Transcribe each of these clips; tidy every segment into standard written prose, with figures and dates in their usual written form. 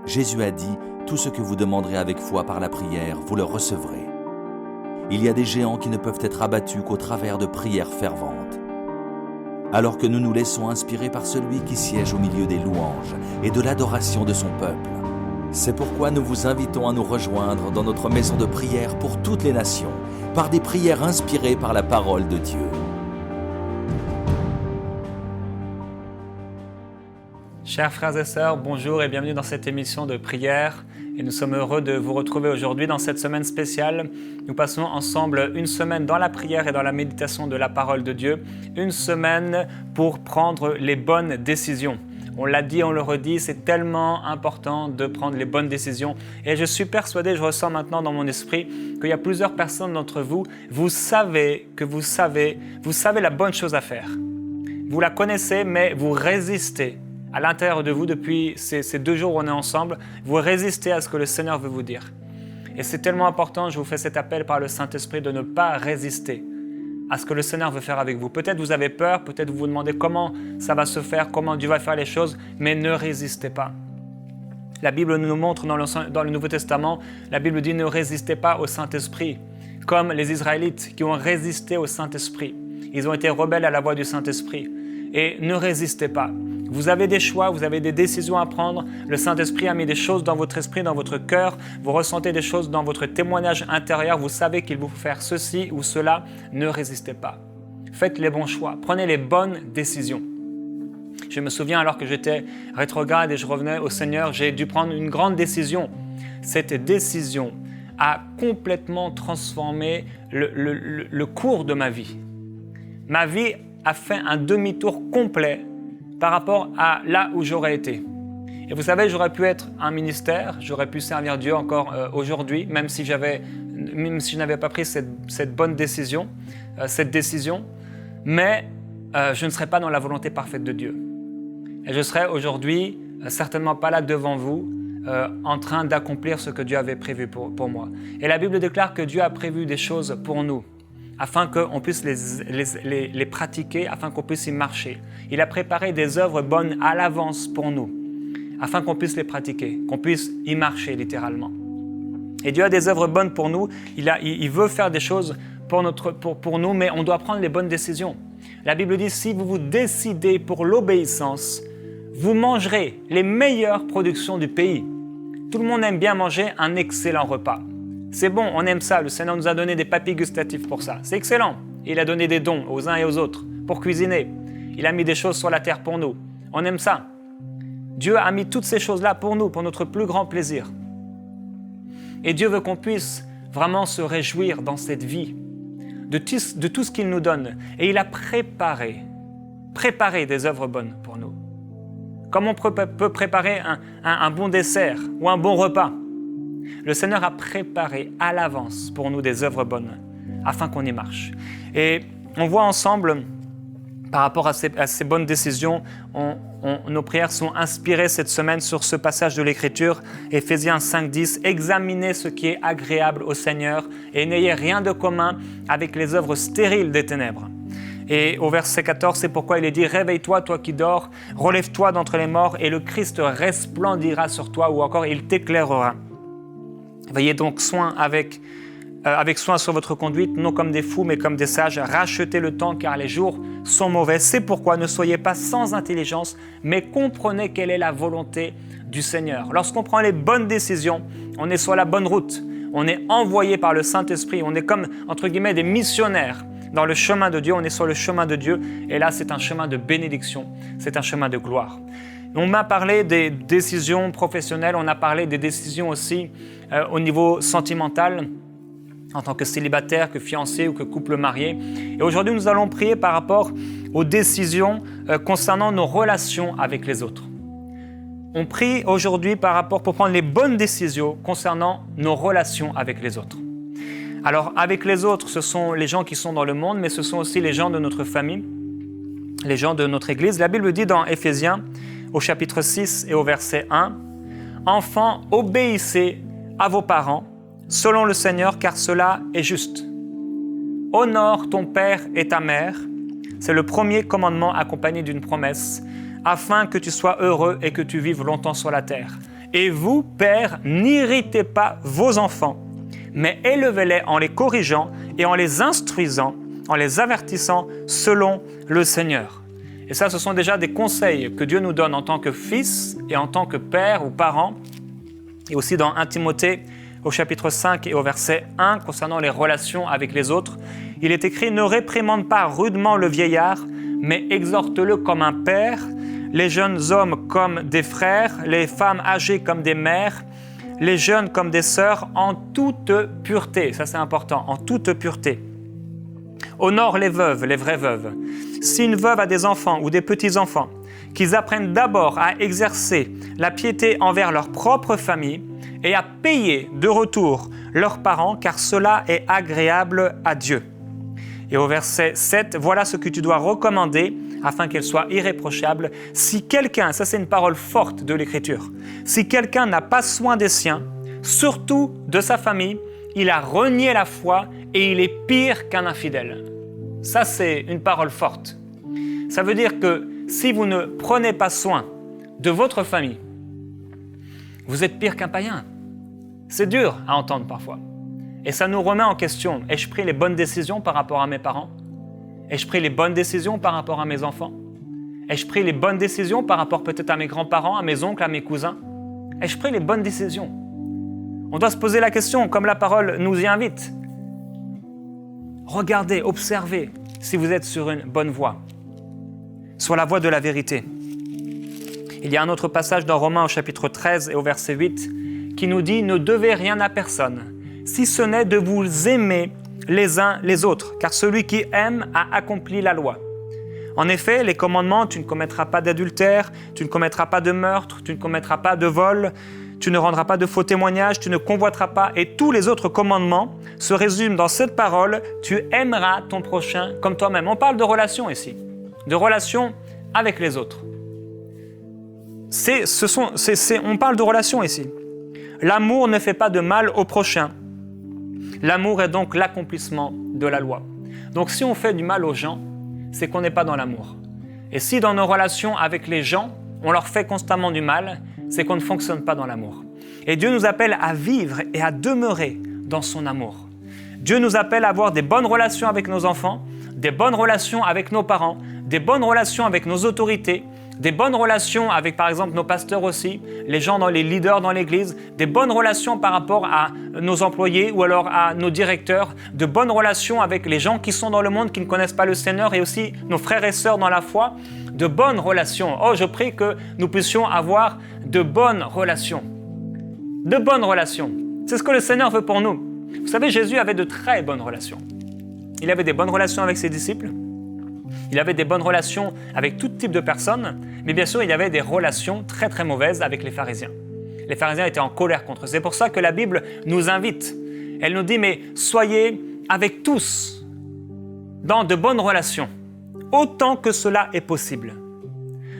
Jésus a dit, « Tout ce que vous demanderez avec foi par la prière, vous le recevrez. » Il y a des géants qui ne peuvent être abattus qu'au travers de prières ferventes. Alors que nous nous laissons inspirer par celui qui siège au milieu des louanges et de l'adoration de son peuple. C'est pourquoi nous vous invitons à nous rejoindre dans notre maison de prière pour toutes les nations, par des prières inspirées par la parole de Dieu. Chers frères et sœurs, bonjour et bienvenue dans cette émission de prière. Et nous sommes heureux de vous retrouver aujourd'hui dans cette semaine spéciale. Nous passons ensemble une semaine dans la prière et dans la méditation de la parole de Dieu. Une semaine pour prendre les bonnes décisions. On l'a dit, on le redit, c'est tellement important de prendre les bonnes décisions. Et je suis persuadé, je ressens maintenant dans mon esprit qu'il y a plusieurs personnes d'entre vous, vous savez la bonne chose à faire. Vous la connaissez, mais vous résistez. À l'intérieur de vous, depuis ces 2 jours où on est ensemble, vous résistez à ce que le Seigneur veut vous dire. Et c'est tellement important, je vous fais cet appel par le Saint-Esprit de ne pas résister à ce que le Seigneur veut faire avec vous. Peut-être vous avez peur, peut-être vous vous demandez comment ça va se faire, comment Dieu va faire les choses, mais ne résistez pas. La Bible nous montre dans le Nouveau Testament, la Bible dit ne résistez pas au Saint-Esprit, comme les Israélites qui ont résisté au Saint-Esprit. Ils ont été rebelles à la voix du Saint-Esprit. Et ne résistez pas. Vous avez des choix, vous avez des décisions à prendre. Le Saint-Esprit a mis des choses dans votre esprit, dans votre cœur. Vous ressentez des choses dans votre témoignage intérieur. Vous savez qu'il vous faut faire ceci ou cela. Ne résistez pas. Faites les bons choix. Prenez les bonnes décisions. Je me souviens alors que j'étais rétrograde et je revenais au Seigneur, j'ai dû prendre une grande décision. Cette décision a complètement transformé le cours de ma vie. Ma vie a fait un demi-tour complet par rapport à là où j'aurais été. Et vous savez, j'aurais pu être un ministère, j'aurais pu servir Dieu encore aujourd'hui, même si je n'avais pas pris cette bonne décision, mais je ne serais pas dans la volonté parfaite de Dieu. Et je serais aujourd'hui certainement pas là devant vous, en train d'accomplir ce que Dieu avait prévu pour moi. Et la Bible déclare que Dieu a prévu des choses pour nous, afin qu'on puisse les pratiquer, afin qu'on puisse y marcher. Il a préparé des œuvres bonnes à l'avance pour nous, afin qu'on puisse les pratiquer, qu'on puisse y marcher littéralement. Et Dieu a des œuvres bonnes pour nous, il veut faire des choses pour nous, mais on doit prendre les bonnes décisions. La Bible dit, si vous vous décidez pour l'obéissance, vous mangerez les meilleures productions du pays. Tout le monde aime bien manger un excellent repas. C'est bon, on aime ça. Le Seigneur nous a donné des papilles gustatives pour ça. C'est excellent. Il a donné des dons aux uns et aux autres pour cuisiner. Il a mis des choses sur la terre pour nous. On aime ça. Dieu a mis toutes ces choses-là pour nous, pour notre plus grand plaisir. Et Dieu veut qu'on puisse vraiment se réjouir dans cette vie de tout ce qu'il nous donne. Et il a préparé des œuvres bonnes pour nous. Comme on peut préparer un bon dessert ou un bon repas. Le Seigneur a préparé à l'avance pour nous des œuvres bonnes, afin qu'on y marche. Et on voit ensemble, par rapport à ces bonnes décisions, nos prières sont inspirées cette semaine sur ce passage de l'Écriture, Éphésiens 5:10, « Examinez ce qui est agréable au Seigneur et n'ayez rien de commun avec les œuvres stériles des ténèbres. » Et au verset 14, c'est pourquoi il est dit « Réveille-toi, toi qui dors, relève-toi d'entre les morts et le Christ resplendira sur toi » ou encore « Il t'éclairera ». Veillez donc avec soin sur votre conduite, non comme des fous, mais comme des sages. Rachetez le temps, car les jours sont mauvais. C'est pourquoi ne soyez pas sans intelligence, mais comprenez quelle est la volonté du Seigneur. Lorsqu'on prend les bonnes décisions, on est sur la bonne route. On est envoyé par le Saint-Esprit. On est comme, entre guillemets, des missionnaires dans le chemin de Dieu. On est sur le chemin de Dieu. Et là, c'est un chemin de bénédiction. C'est un chemin de gloire. On m'a parlé des décisions professionnelles, on a parlé des décisions aussi au niveau sentimental, en tant que célibataire, que fiancé ou que couple marié. Et aujourd'hui, nous allons prier par rapport aux décisions concernant nos relations avec les autres. On prie aujourd'hui pour prendre les bonnes décisions concernant nos relations avec les autres. Alors, avec les autres, ce sont les gens qui sont dans le monde, mais ce sont aussi les gens de notre famille, les gens de notre Église. La Bible dit dans Éphésiens, au chapitre 6 et au verset 1, « Enfants, obéissez à vos parents, selon le Seigneur, car cela est juste. Honore ton père et ta mère. » C'est le premier commandement accompagné d'une promesse, « afin que tu sois heureux et que tu vives longtemps sur la terre. » Et vous, pères, n'irritez pas vos enfants, mais élevez-les en les corrigeant et en les instruisant, en les avertissant selon le Seigneur. Et ça, ce sont déjà des conseils que Dieu nous donne en tant que fils et en tant que père ou parent. Et aussi dans 1 Timothée, au chapitre 5 et au verset 1, concernant les relations avec les autres, il est écrit « Ne réprimande pas rudement le vieillard, mais exhorte-le comme un père, les jeunes hommes comme des frères, les femmes âgées comme des mères, les jeunes comme des sœurs, en toute pureté. » Ça, c'est important, en toute pureté. Honore les veuves, les vraies veuves. Si une veuve a des enfants ou des petits-enfants, qu'ils apprennent d'abord à exercer la piété envers leur propre famille et à payer de retour leurs parents, car cela est agréable à Dieu. Et au verset 7, voilà ce que tu dois recommander afin qu'elle soit irréprochable. Si quelqu'un, ça c'est une parole forte de l'Écriture, si quelqu'un n'a pas soin des siens, surtout de sa famille, il a renié la foi et il est pire qu'un infidèle. Ça c'est une parole forte. Ça veut dire que si vous ne prenez pas soin de votre famille, vous êtes pire qu'un païen. C'est dur à entendre parfois. Et ça nous remet en question. Ai-je pris les bonnes décisions par rapport à mes parents? Ai-je pris les bonnes décisions par rapport à mes enfants? Ai-je pris les bonnes décisions par rapport peut-être à mes grands-parents, à mes oncles, à mes cousins? Ai-je pris les bonnes décisions? On doit se poser la question, comme la parole nous y invite. Regardez, observez si vous êtes sur une bonne voie, sur la voie de la vérité. Il y a un autre passage dans Romains au chapitre 13 et au verset 8 qui nous dit « Ne devez rien à personne, si ce n'est de vous aimer les uns les autres, car celui qui aime a accompli la loi. » En effet, les commandements « Tu ne commettras pas d'adultère, tu ne commettras pas de meurtre, tu ne commettras pas de vol, tu ne rendras pas de faux témoignages, tu ne convoiteras pas » et tous les autres commandements se résument dans cette parole « Tu aimeras ton prochain comme toi-même ». On parle de relations ici, de relations avec les autres. On parle de relations ici. L'amour ne fait pas de mal au prochain. L'amour est donc l'accomplissement de la loi. Donc si on fait du mal aux gens, c'est qu'on n'est pas dans l'amour. Et si dans nos relations avec les gens, on leur fait constamment du mal, c'est qu'on ne fonctionne pas dans l'amour. Et Dieu nous appelle à vivre et à demeurer dans son amour. Dieu nous appelle à avoir des bonnes relations avec nos enfants, des bonnes relations avec nos parents, des bonnes relations avec nos autorités, des bonnes relations avec par exemple nos pasteurs aussi, les leaders dans l'église, des bonnes relations par rapport à nos employés ou alors à nos directeurs, de bonnes relations avec les gens qui sont dans le monde, qui ne connaissent pas le Seigneur et aussi nos frères et sœurs dans la foi, de bonnes relations. Oh, je prie que nous puissions avoir de bonnes relations. De bonnes relations. C'est ce que le Seigneur veut pour nous. Vous savez, Jésus avait de très bonnes relations. Il avait des bonnes relations avec ses disciples. Il avait des bonnes relations avec tout type de personnes, mais bien sûr, il y avait des relations très très mauvaises avec les pharisiens. Les pharisiens étaient en colère contre eux. C'est pour ça que la Bible nous invite. Elle nous dit, mais soyez avec tous dans de bonnes relations, autant que cela est possible.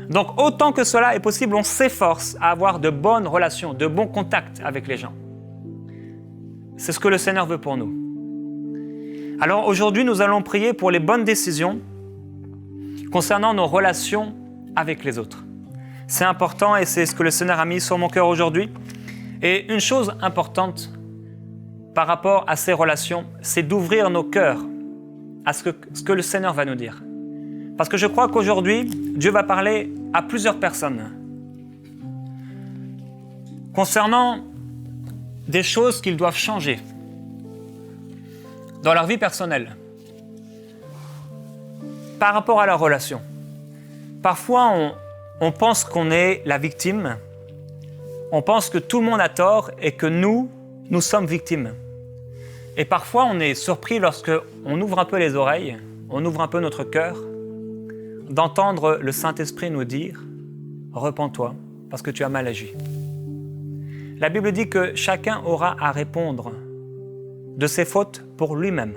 Donc, autant que cela est possible, on s'efforce à avoir de bonnes relations, de bons contacts avec les gens. C'est ce que le Seigneur veut pour nous. Alors aujourd'hui, nous allons prier pour les bonnes décisions concernant nos relations avec les autres. C'est important et c'est ce que le Seigneur a mis sur mon cœur aujourd'hui. Et une chose importante par rapport à ces relations, c'est d'ouvrir nos cœurs à ce que le Seigneur va nous dire. Parce que je crois qu'aujourd'hui, Dieu va parler à plusieurs personnes concernant des choses qu'ils doivent changer dans leur vie personnelle, par rapport à leurs relations. Parfois, on pense qu'on est la victime, on pense que tout le monde a tort et que nous sommes victimes. Et parfois, on est surpris lorsqu'on ouvre un peu les oreilles, on ouvre un peu notre cœur, d'entendre le Saint-Esprit nous dire « Repens-toi parce que tu as mal agi ». La Bible dit que chacun aura à répondre de ses fautes pour lui-même.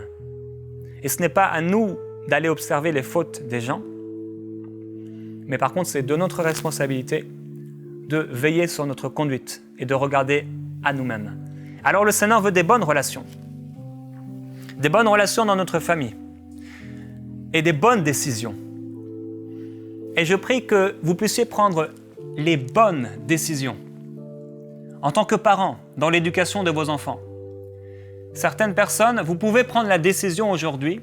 Et ce n'est pas à nous d'aller observer les fautes des gens, mais par contre, c'est de notre responsabilité de veiller sur notre conduite et de regarder à nous-mêmes. Alors le Seigneur veut des bonnes relations dans notre famille et des bonnes décisions. Et je prie que vous puissiez prendre les bonnes décisions en tant que parents, dans l'éducation de vos enfants. Certaines personnes, vous pouvez prendre la décision aujourd'hui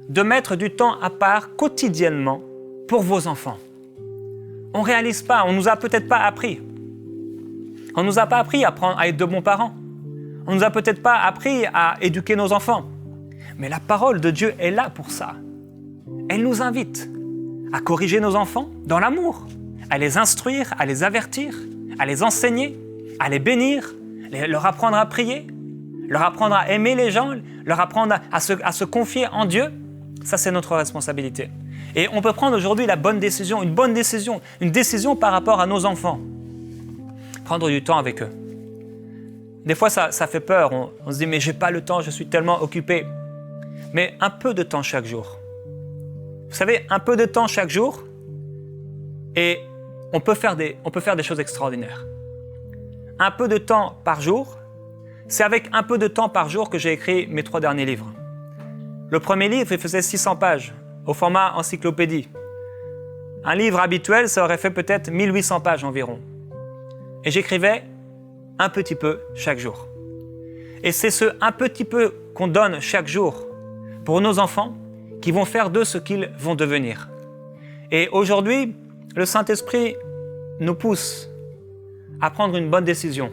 de mettre du temps à part quotidiennement pour vos enfants. On ne réalise pas, on ne nous a peut-être pas appris. On ne nous a pas appris à être de bons parents. On ne nous a peut-être pas appris à éduquer nos enfants. Mais la parole de Dieu est là pour ça. Elle nous invite à corriger nos enfants dans l'amour, à les instruire, à les avertir, à les enseigner, à les bénir, leur apprendre à prier, leur apprendre à aimer les gens, leur apprendre à se confier en Dieu. Ça, c'est notre responsabilité. Et on peut prendre aujourd'hui la bonne décision, une décision par rapport à nos enfants. Prendre du temps avec eux. Des fois, ça fait peur. On se dit, mais j'ai pas le temps, je suis tellement occupé. Mais un peu de temps chaque jour. Vous savez, un peu de temps chaque jour, et on peut faire des choses extraordinaires. Un peu de temps par jour, c'est avec un peu de temps par jour que j'ai écrit mes 3 derniers livres. Le premier livre, il faisait 600 pages, au format encyclopédie. Un livre habituel, ça aurait fait peut-être 1800 pages environ. Et j'écrivais un petit peu chaque jour. Et c'est ce un petit peu qu'on donne chaque jour pour nos enfants qui vont faire d'eux ce qu'ils vont devenir. Et aujourd'hui, le Saint-Esprit nous pousse à prendre une bonne décision.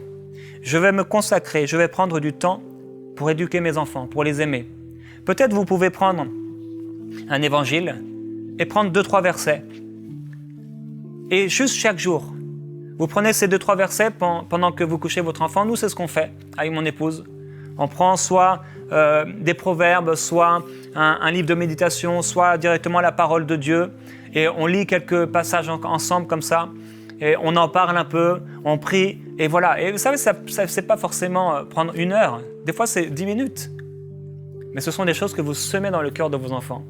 Je vais me consacrer, je vais prendre du temps pour éduquer mes enfants, pour les aimer. Peut-être vous pouvez prendre un évangile et prendre 2-3 versets. Et juste chaque jour, vous prenez ces 2-3 versets pendant que vous couchez votre enfant. Nous, c'est ce qu'on fait avec mon épouse. On prend soit des proverbes, soit un livre de méditation, soit directement la parole de Dieu. Et on lit quelques passages ensemble comme ça. Et on en parle un peu, on prie, et voilà. Et vous savez, ça c'est pas forcément prendre 1 heure. Des fois, c'est 10 minutes. Mais ce sont des choses que vous semez dans le cœur de vos enfants.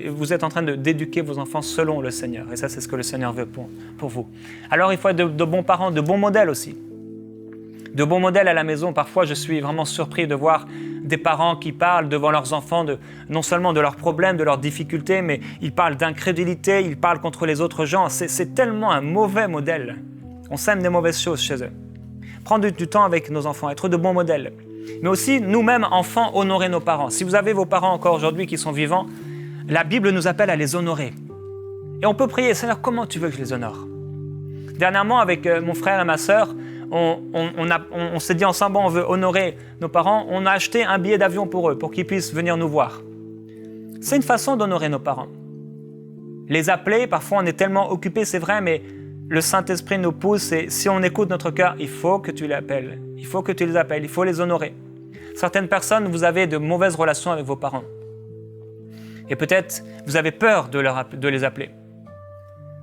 Vous êtes en train d'éduquer vos enfants selon le Seigneur. Et ça, c'est ce que le Seigneur veut pour vous. Alors, il faut être de bons parents, de bons modèles aussi. De bons modèles à la maison. Parfois, je suis vraiment surpris de voir des parents qui parlent devant leurs enfants non seulement de leurs problèmes, de leurs difficultés, mais ils parlent d'incrédulité, ils parlent contre les autres gens. C'est tellement un mauvais modèle. On sème des mauvaises choses chez eux. Prendre du temps avec nos enfants, être de bons modèles. Mais aussi, nous-mêmes, enfants, honorer nos parents. Si vous avez vos parents encore aujourd'hui qui sont vivants, la Bible nous appelle à les honorer. Et on peut prier, Seigneur, comment tu veux que je les honore? Dernièrement, avec mon frère et ma sœur, on s'est dit ensemble, on veut honorer nos parents. On a acheté un billet d'avion pour eux, pour qu'ils puissent venir nous voir. C'est une façon d'honorer nos parents. Les appeler, parfois on est tellement occupé, c'est vrai, mais le Saint-Esprit nous pousse et si on écoute notre cœur, il faut que tu les appelles. Il faut que tu les appelles, il faut les honorer. Certaines personnes, vous avez de mauvaises relations avec vos parents. Et peut-être vous avez peur de les appeler.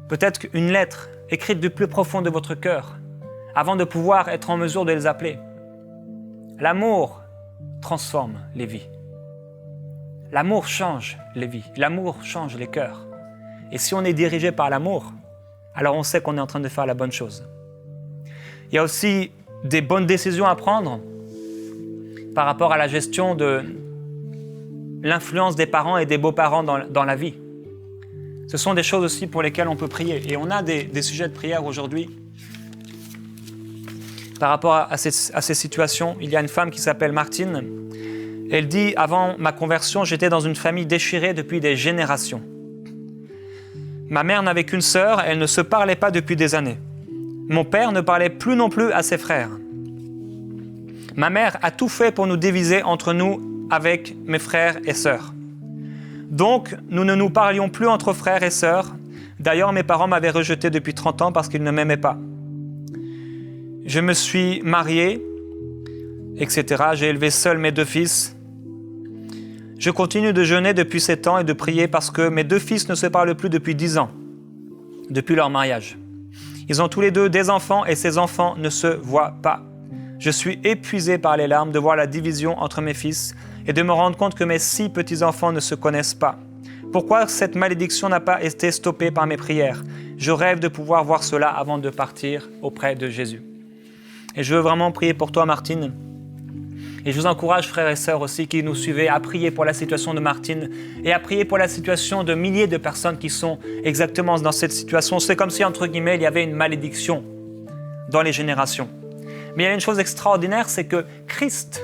Peut-être qu'une lettre écrite du plus profond de votre cœur, avant de pouvoir être en mesure de les appeler. L'amour transforme les vies. L'amour change les vies. L'amour change les cœurs. Et si on est dirigé par l'amour, alors on sait qu'on est en train de faire la bonne chose. Il y a aussi des bonnes décisions à prendre par rapport à la gestion de l'influence des parents et des beaux-parents dans la vie. Ce sont des choses aussi pour lesquelles on peut prier. Et on a des sujets de prière aujourd'hui. Par rapport à ces situations, il y a une femme qui s'appelle Martine. Elle dit, avant ma conversion, j'étais dans une famille déchirée depuis des générations. Ma mère n'avait qu'une sœur, elle ne se parlait pas depuis des années. Mon père ne parlait plus non plus à ses frères. Ma mère a tout fait pour nous diviser entre nous avec mes frères et sœurs. Donc, nous ne nous parlions plus entre frères et sœurs. D'ailleurs, mes parents m'avaient rejeté depuis 30 ans parce qu'ils ne m'aimaient pas. Je me suis marié, etc. J'ai élevé seul mes 2 fils. Je continue de jeûner depuis 7 ans et de prier parce que mes 2 fils ne se parlent plus depuis 10 ans, depuis leur mariage. Ils ont tous les 2 des enfants et ces enfants ne se voient pas. Je suis épuisé par les larmes de voir la division entre mes fils et de me rendre compte que mes 6 petits-enfants ne se connaissent pas. Pourquoi cette malédiction n'a pas été stoppée par mes prières? Je rêve de pouvoir voir cela avant de partir auprès de Jésus. Et je veux vraiment prier pour toi, Martine. Et je vous encourage, frères et sœurs aussi, qui nous suivez, à prier pour la situation de Martine et à prier pour la situation de milliers de personnes qui sont exactement dans cette situation. C'est comme si, entre guillemets, il y avait une malédiction dans les générations. Mais il y a une chose extraordinaire, c'est que Christ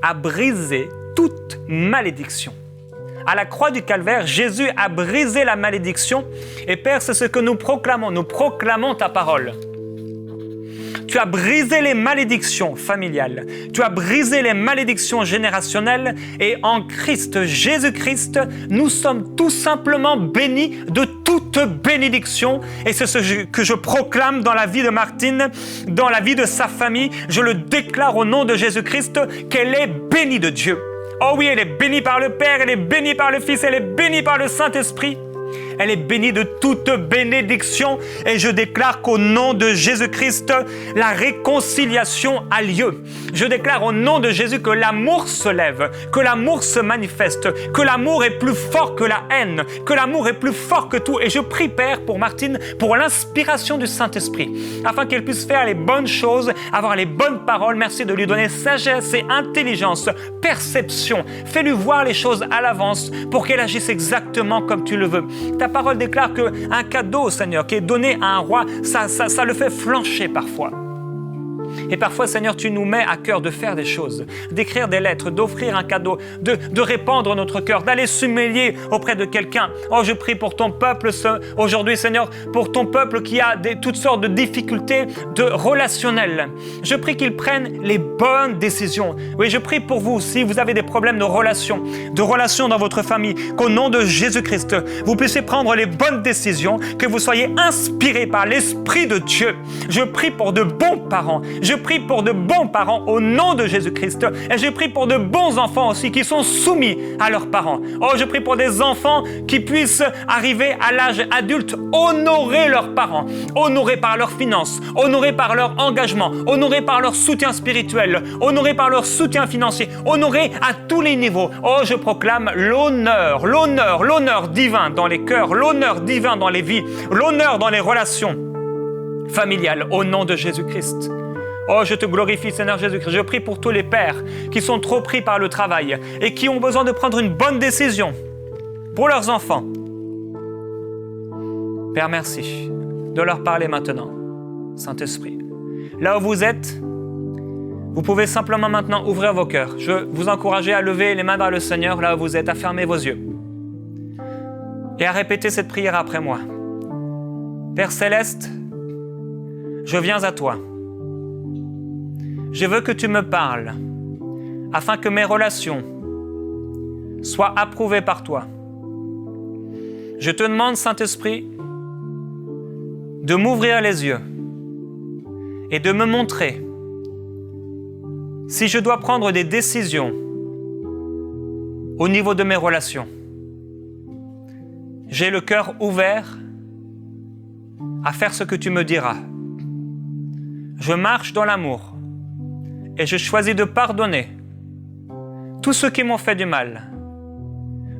a brisé toute malédiction. À la croix du Calvaire, Jésus a brisé la malédiction. Et Père, c'est ce que nous proclamons. Nous proclamons ta parole. Tu as brisé les malédictions familiales. Tu as brisé les malédictions générationnelles. Et en Christ, Jésus-Christ, nous sommes tout simplement bénis de toute bénédiction. Et c'est ce que je proclame dans la vie de Martine, dans la vie de sa famille. Je le déclare au nom de Jésus-Christ qu'elle est bénie de Dieu. Oh oui, elle est bénie par le Père, elle est bénie par le Fils, elle est bénie par le Saint-Esprit. Elle est bénie de toute bénédiction et je déclare qu'au nom de Jésus-Christ, la réconciliation a lieu. Je déclare au nom de Jésus que l'amour se lève, que l'amour se manifeste, que l'amour est plus fort que la haine, que l'amour est plus fort que tout. Et je prie, Père, pour Martine, pour l'inspiration du Saint-Esprit, afin qu'elle puisse faire les bonnes choses, avoir les bonnes paroles. Merci de lui donner sagesse et intelligence, perception. Fais-lui voir les choses à l'avance pour qu'elle agisse exactement comme tu le veux. Ta parole déclare qu'un cadeau, Seigneur, qui est donné à un roi, ça le fait flancher parfois. Et parfois, Seigneur, tu nous mets à cœur de faire des choses, d'écrire des lettres, d'offrir un cadeau, de répandre notre cœur, d'aller s'humilier auprès de quelqu'un. Oh, je prie pour ton peuple aujourd'hui, Seigneur, pour ton peuple qui a toutes sortes de difficultés relationnelles. Je prie qu'ils prennent les bonnes décisions. Oui, je prie pour vous, si vous avez des problèmes de relations dans votre famille, qu'au nom de Jésus-Christ, vous puissiez prendre les bonnes décisions, que vous soyez inspirés par l'Esprit de Dieu. Je prie pour de bons parents. Je prie pour de bons parents au nom de Jésus-Christ. Et je prie pour de bons enfants aussi qui sont soumis à leurs parents. Oh, je prie pour des enfants qui puissent arriver à l'âge adulte, honorer leurs parents, honorer par leurs finances, honorer par leur engagement, honorer par leur soutien spirituel, honorer par leur soutien financier, honorer à tous les niveaux. Oh, je proclame l'honneur divin dans les cœurs, l'honneur divin dans les vies, l'honneur dans les relations familiales au nom de Jésus-Christ. Oh, je te glorifie, Seigneur Jésus-Christ. Je prie pour tous les pères qui sont trop pris par le travail et qui ont besoin de prendre une bonne décision pour leurs enfants. Père, merci de leur parler maintenant, Saint-Esprit. Là où vous êtes, vous pouvez simplement maintenant ouvrir vos cœurs. Je vous encourage à lever les mains vers le Seigneur, là où vous êtes, à fermer vos yeux et à répéter cette prière après moi. Père Céleste, je viens à toi. Je veux que tu me parles, afin que mes relations soient approuvées par toi. Je te demande, Saint-Esprit, de m'ouvrir les yeux et de me montrer si je dois prendre des décisions au niveau de mes relations. J'ai le cœur ouvert à faire ce que tu me diras. Je marche dans l'amour. Et je choisis de pardonner tous ceux qui m'ont fait du mal.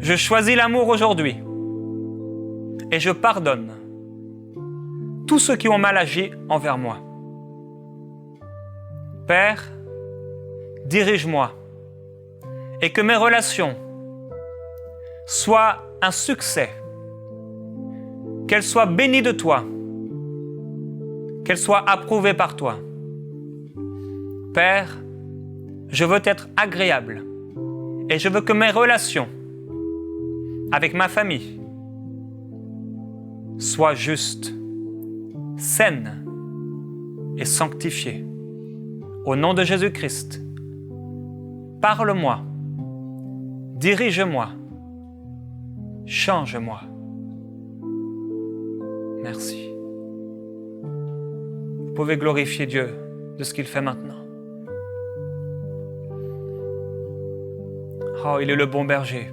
Je choisis l'amour aujourd'hui. Et je pardonne tous ceux qui ont mal agi envers moi. Père, dirige-moi et que mes relations soient un succès, qu'elles soient bénies de toi, qu'elles soient approuvées par toi. Père, je veux être agréable et je veux que mes relations avec ma famille soient justes, saines et sanctifiées. Au nom de Jésus-Christ, parle-moi, dirige-moi, change-moi. Merci. Vous pouvez glorifier Dieu de ce qu'il fait maintenant. Oh, il est le bon berger.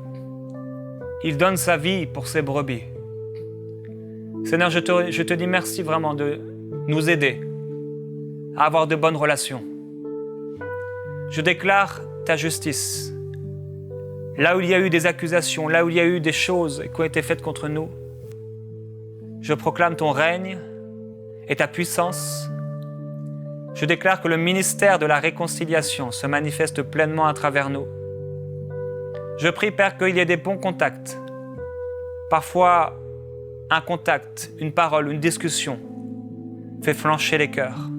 Il donne sa vie pour ses brebis. Seigneur, je te dis merci vraiment de nous aider à avoir de bonnes relations. Je déclare ta justice. Là où il y a eu des accusations, là où il y a eu des choses qui ont été faites contre nous, je proclame ton règne et ta puissance. Je déclare que le ministère de la réconciliation se manifeste pleinement à travers nous. Je prie, Père, qu'il y ait des bons contacts. Parfois, un contact, une parole, une discussion fait flancher les cœurs.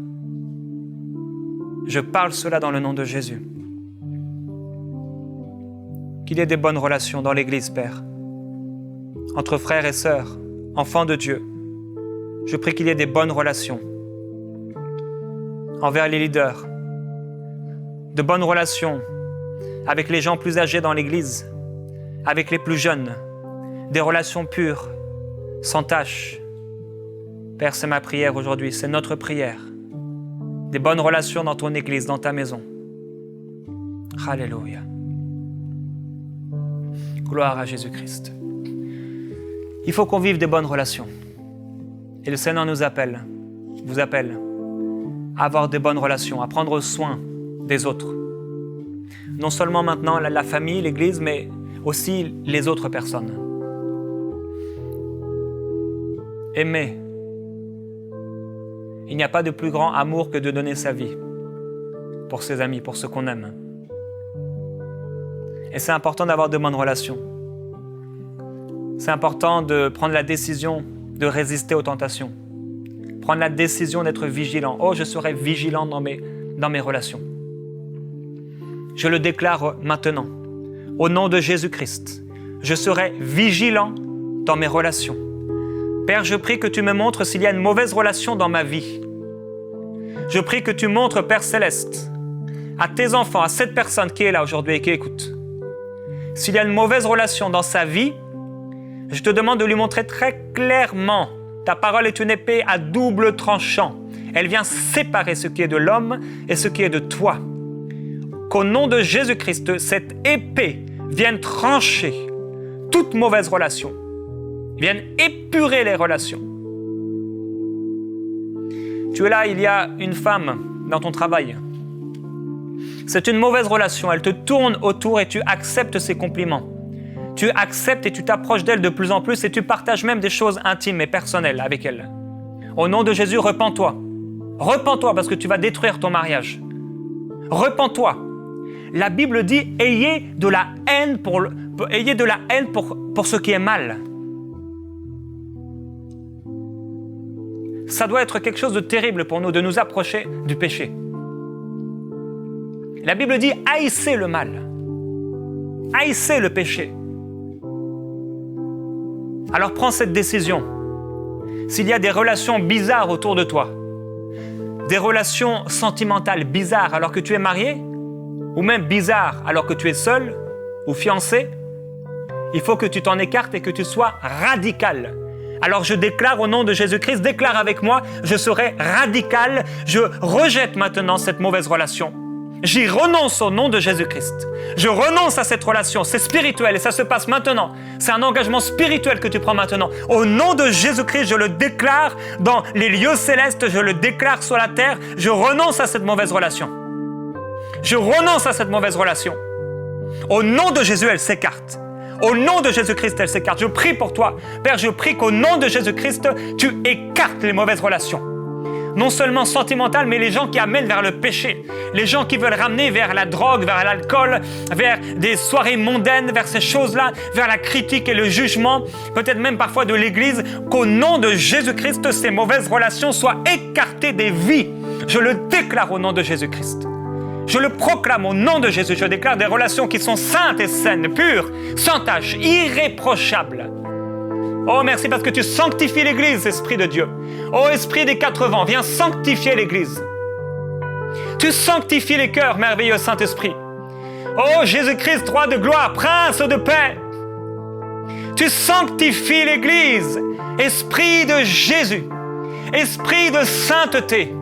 Je parle cela dans le nom de Jésus. Qu'il y ait des bonnes relations dans l'Église, Père, entre frères et sœurs, enfants de Dieu. Je prie qu'il y ait des bonnes relations envers les leaders, de bonnes relations avec les gens plus âgés dans l'Église, avec les plus jeunes, des relations pures, sans tache. Père, c'est ma prière aujourd'hui, c'est notre prière. Des bonnes relations dans ton Église, dans ta maison. Alléluia. Gloire à Jésus-Christ. Il faut qu'on vive des bonnes relations. Et le Seigneur nous appelle, vous appelle, à avoir des bonnes relations, à prendre soin des autres. Non seulement maintenant la famille, l'Église, mais aussi les autres personnes. Aimer. Il n'y a pas de plus grand amour que de donner sa vie pour ses amis, pour ceux qu'on aime. Et c'est important d'avoir de bonnes relations. C'est important de prendre la décision de résister aux tentations. Prendre la décision d'être vigilant. Oh, je serai vigilant dans mes relations. Je le déclare maintenant. Au nom de Jésus-Christ, je serai vigilant dans mes relations. Père, je prie que tu me montres s'il y a une mauvaise relation dans ma vie. Je prie que tu montres, Père Céleste, à tes enfants, à cette personne qui est là aujourd'hui et qui écoute, s'il y a une mauvaise relation dans sa vie, je te demande de lui montrer très clairement. Ta parole est une épée à double tranchant. Elle vient séparer ce qui est de l'homme et ce qui est de toi. Qu'au nom de Jésus-Christ, cette épée vienne trancher toute mauvaise relation, vienne épurer les relations. Tu es là, il y a une femme dans ton travail. C'est une mauvaise relation, elle te tourne autour et tu acceptes ses compliments. Tu acceptes et tu t'approches d'elle de plus en plus et tu partages même des choses intimes et personnelles avec elle. Au nom de Jésus, repens-toi. Repens-toi parce que tu vas détruire ton mariage. Repens-toi. La Bible dit « Ayez de la haine pour ce qui est mal ». Ça doit être quelque chose de terrible pour nous, de nous approcher du péché. La Bible dit « Haïssez le mal ». Haïssez le péché. Alors prends cette décision. S'il y a des relations bizarres autour de toi, des relations sentimentales bizarres alors que tu es marié, ou même bizarres alors que tu es seul ou fiancé, il faut que tu t'en écartes et que tu sois radical. Alors je déclare au nom de Jésus-Christ, déclare avec moi, je serai radical, je rejette maintenant cette mauvaise relation. J'y renonce au nom de Jésus-Christ. Je renonce à cette relation, c'est spirituel et ça se passe maintenant. C'est un engagement spirituel que tu prends maintenant. Au nom de Jésus-Christ, je le déclare dans les lieux célestes, je le déclare sur la terre, je renonce à cette mauvaise relation. Je renonce à cette mauvaise relation. Au nom de Jésus, elle s'écarte. Au nom de Jésus-Christ, elle s'écarte. Je prie pour toi. Père, je prie qu'au nom de Jésus-Christ, tu écartes les mauvaises relations. Non seulement sentimentales, mais les gens qui amènent vers le péché. Les gens qui veulent ramener vers la drogue, vers l'alcool, vers des soirées mondaines, vers ces choses-là, vers la critique et le jugement, peut-être même parfois de l'Église, qu'au nom de Jésus-Christ, ces mauvaises relations soient écartées des vies. Je le déclare au nom de Jésus-Christ. Je le proclame au nom de Jésus. Je déclare des relations qui sont saintes et saines, pures, sans tache, irréprochables. Oh, merci parce que tu sanctifies l'Église, Esprit de Dieu. Oh, Esprit des 4 vents, viens sanctifier l'Église. Tu sanctifies les cœurs, merveilleux Saint-Esprit. Oh, Jésus-Christ, roi de gloire, prince de paix. Tu sanctifies l'Église, Esprit de Jésus, Esprit de sainteté.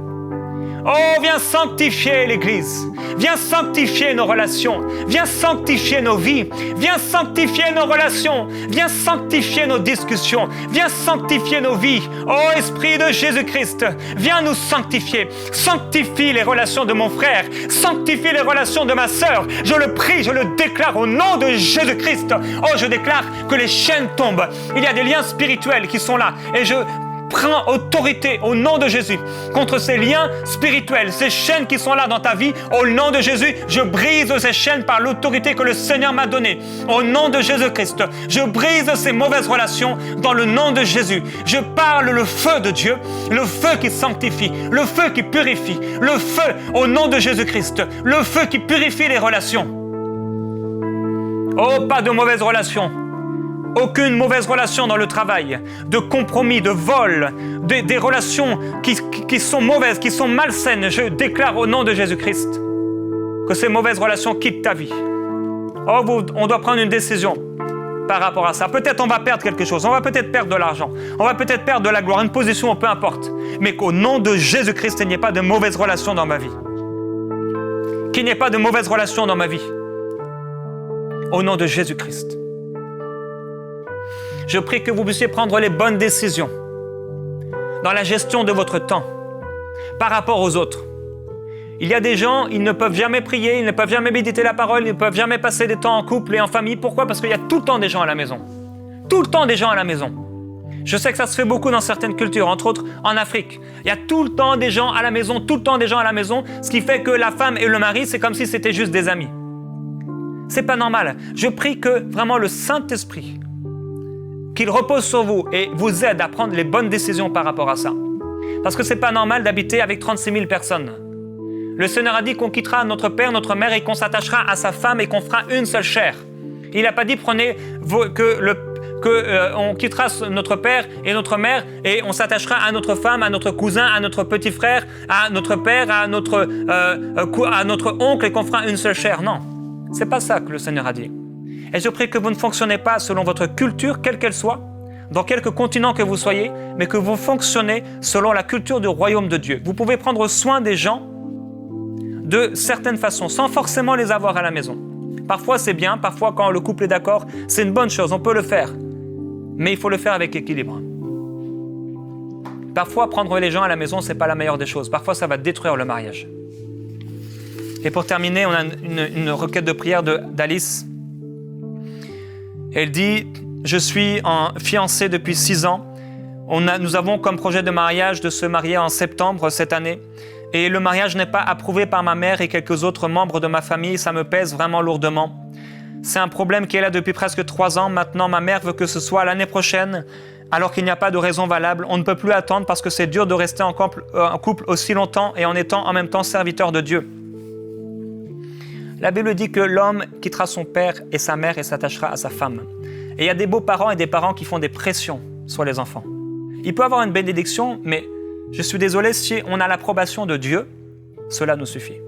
Oh, viens sanctifier l'Église. Viens sanctifier nos relations. Viens sanctifier nos vies. Viens sanctifier nos relations. Viens sanctifier nos discussions. Viens sanctifier nos vies. Oh, Esprit de Jésus-Christ, viens nous sanctifier. Sanctifie les relations de mon frère. Sanctifie les relations de ma sœur. Je le prie, je le déclare au nom de Jésus-Christ. Oh, je déclare que les chaînes tombent. Il y a des liens spirituels qui sont là. Et je prends autorité au nom de Jésus contre ces liens spirituels, ces chaînes qui sont là dans ta vie. Au nom de Jésus, je brise ces chaînes par l'autorité que le Seigneur m'a donnée. Au nom de Jésus-Christ, je brise ces mauvaises relations dans le nom de Jésus. Je parle le feu de Dieu, le feu qui sanctifie, le feu qui purifie, le feu au nom de Jésus-Christ, le feu qui purifie les relations. Oh, pas de mauvaises relations. Aucune mauvaise relation dans le travail, de compromis, de vol, des relations qui sont mauvaises, qui sont malsaines. Je déclare au nom de Jésus-Christ que ces mauvaises relations quittent ta vie. Oh, on doit prendre une décision par rapport à ça. Peut-être on va perdre quelque chose, on va peut-être perdre de l'argent, on va peut-être perdre de la gloire, une position, peu importe. Mais qu'au nom de Jésus-Christ, il n'y ait pas de mauvaises relations dans ma vie. Qu'il n'y ait pas de mauvaises relations dans ma vie. Au nom de Jésus-Christ. Je prie que vous puissiez prendre les bonnes décisions dans la gestion de votre temps par rapport aux autres. Il y a des gens, ils ne peuvent jamais prier, ils ne peuvent jamais méditer la parole, ils ne peuvent jamais passer des temps en couple et en famille. Pourquoi? Parce qu'il y a tout le temps des gens à la maison. Tout le temps des gens à la maison. Je sais que ça se fait beaucoup dans certaines cultures, entre autres en Afrique. Il y a tout le temps des gens à la maison, tout le temps des gens à la maison, ce qui fait que la femme et le mari, c'est comme si c'était juste des amis. C'est pas normal. Je prie que vraiment le Saint-Esprit, qu'il repose sur vous et vous aide à prendre les bonnes décisions par rapport à ça. Parce que c'est pas normal d'habiter avec 36 000 personnes. Le Seigneur a dit qu'on quittera notre père, notre mère et qu'on s'attachera à sa femme et qu'on fera une seule chair. Il n'a pas dit on quittera notre père et notre mère et on s'attachera à notre femme, à notre cousin, à notre petit frère, à notre père, à notre oncle et qu'on fera une seule chair. Non, c'est pas ça que le Seigneur a dit. Et je prie que vous ne fonctionnez pas selon votre culture, quelle qu'elle soit, dans quelque continent que vous soyez, mais que vous fonctionnez selon la culture du royaume de Dieu. Vous pouvez prendre soin des gens de certaines façons, sans forcément les avoir à la maison. Parfois c'est bien, parfois quand le couple est d'accord, c'est une bonne chose, on peut le faire. Mais il faut le faire avec équilibre. Parfois, prendre les gens à la maison, ce n'est pas la meilleure des choses. Parfois, ça va détruire le mariage. Et pour terminer, on a une requête de prière d'Alice. Elle dit « Je suis fiancée depuis 6 ans. Nous avons comme projet de mariage de se marier en septembre cette année. Et le mariage n'est pas approuvé par ma mère et quelques autres membres de ma famille. Ça me pèse vraiment lourdement. C'est un problème qui est là depuis presque 3 ans. Maintenant, ma mère veut que ce soit l'année prochaine, alors qu'il n'y a pas de raison valable. On ne peut plus attendre parce que c'est dur de rester en couple aussi longtemps et en étant en même temps serviteur de Dieu. » La Bible dit que l'homme quittera son père et sa mère et s'attachera à sa femme. Et il y a des beaux-parents et des parents qui font des pressions sur les enfants. Il peut y avoir une bénédiction, mais je suis désolé, si on a l'approbation de Dieu, cela nous suffit.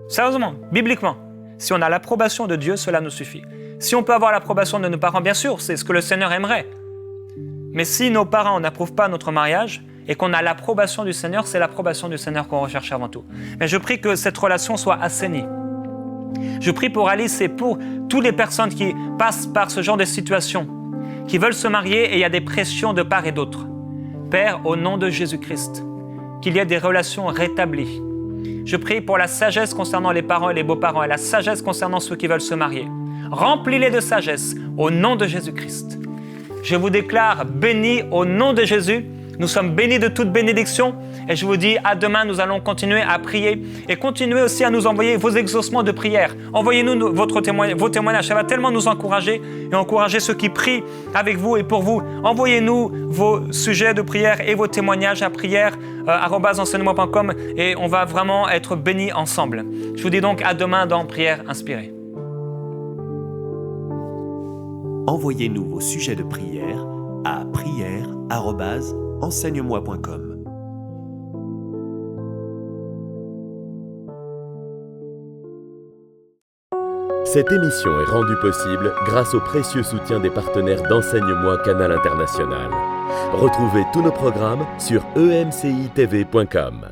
Sérieusement, bibliquement. Si on a l'approbation de Dieu, cela nous suffit. Si on peut avoir l'approbation de nos parents, bien sûr, c'est ce que le Seigneur aimerait. Mais si nos parents n'approuvent pas notre mariage et qu'on a l'approbation du Seigneur, c'est l'approbation du Seigneur qu'on recherche avant tout. Mais je prie que cette relation soit assainie. Je prie pour Alice et pour toutes les personnes qui passent par ce genre de situation, qui veulent se marier et il y a des pressions de part et d'autre. Père, au nom de Jésus-Christ, qu'il y ait des relations rétablies. Je prie pour la sagesse concernant les parents et les beaux-parents et la sagesse concernant ceux qui veulent se marier. Remplis-les de sagesse au nom de Jésus-Christ. Je vous déclare bénis au nom de Jésus. Nous sommes bénis de toute bénédiction et je vous dis à demain, nous allons continuer à prier et continuez aussi à nous envoyer vos exaucements de prière. Envoyez-nous vos témoignages, ça va tellement nous encourager et encourager ceux qui prient avec vous et pour vous. Envoyez-nous vos sujets de prière et vos témoignages à prière@enseigne-moi.com et on va vraiment être bénis ensemble. Je vous dis donc à demain dans Prière Inspirée. Envoyez-nous vos sujets de prière à prière@enseigne-moi.com. Cette émission est rendue possible grâce au précieux soutien des partenaires d'Enseigne-moi Canal International. Retrouvez tous nos programmes sur emcitv.com.